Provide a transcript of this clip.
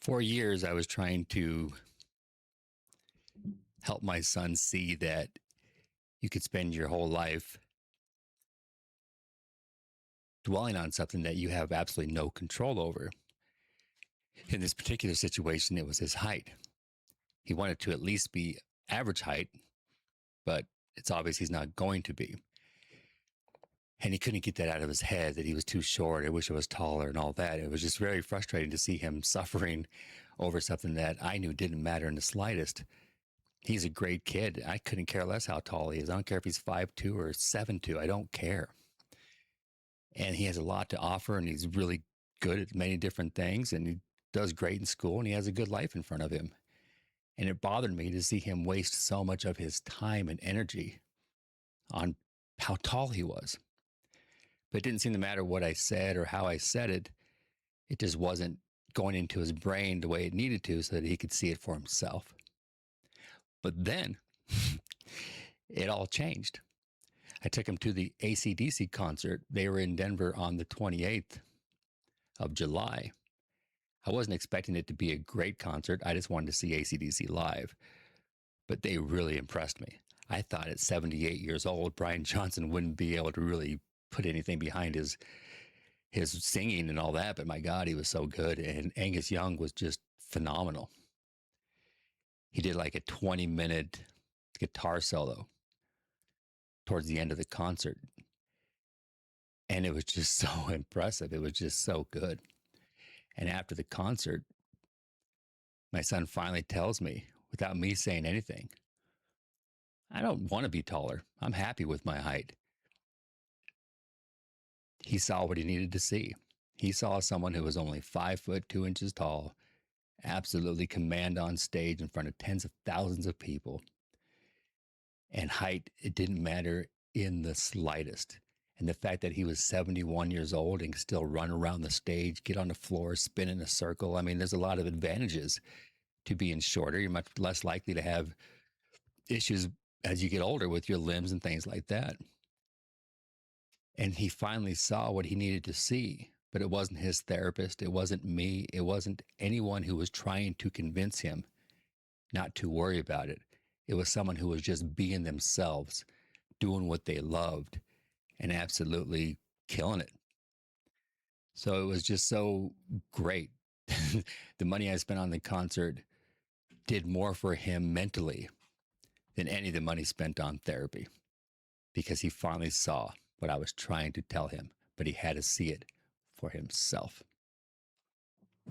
For years, I was trying to help my son see that you could spend your whole life dwelling on something that you have absolutely no control over. In this particular situation, it was his height. He wanted to at least be average height, but it's obvious he's not going to be. And he couldn't get that out of his head that he was too short. I wish I was taller and all that. It was just very frustrating to see him suffering over something that I knew didn't matter in the slightest. He's a great kid. I couldn't care less how tall he is. I don't care if he's 5'2" or 7'2". I don't care. And he has a lot to offer, and he's really good at many different things, and he does great in school, and he has a good life in front of him. And it bothered me to see him waste so much of his time and energy on how tall he was. But it didn't seem to matter what I said or how I said it. It just wasn't going into his brain the way it needed to so that he could see it for himself. But then it all changed. I took him to the AC/DC concert. They were in Denver on the 28th of July. I wasn't expecting it to be a great concert. I just wanted to see AC/DC live. But they really impressed me. I thought at 78 years old, Brian Johnson wouldn't be able to really put anything behind his singing and all that. But my God, he was so good. And Angus Young was just phenomenal. He did like a 20-minute guitar solo towards the end of the concert. And it was just so impressive. It was just so good. And after the concert, my son finally tells me, without me saying anything, I don't want to be taller. I'm happy with my height. He saw what he needed to see. He saw someone who was only 5'2" tall, absolutely command on stage in front of tens of thousands of people. And height, it didn't matter in the slightest. And the fact that he was 71 years old and could still run around the stage, get on the floor, spin in a circle. I mean, there's a lot of advantages to being shorter. You're much less likely to have issues as you get older with your limbs and things like that. And he finally saw what he needed to see, but it wasn't his therapist. It wasn't me. It wasn't anyone who was trying to convince him not to worry about it. It was someone who was just being themselves, doing what they loved, and absolutely killing it. So it was just so great. The money I spent on the concert did more for him mentally than any of the money spent on therapy, because he finally saw what I was trying to tell him, but he had to see it for himself.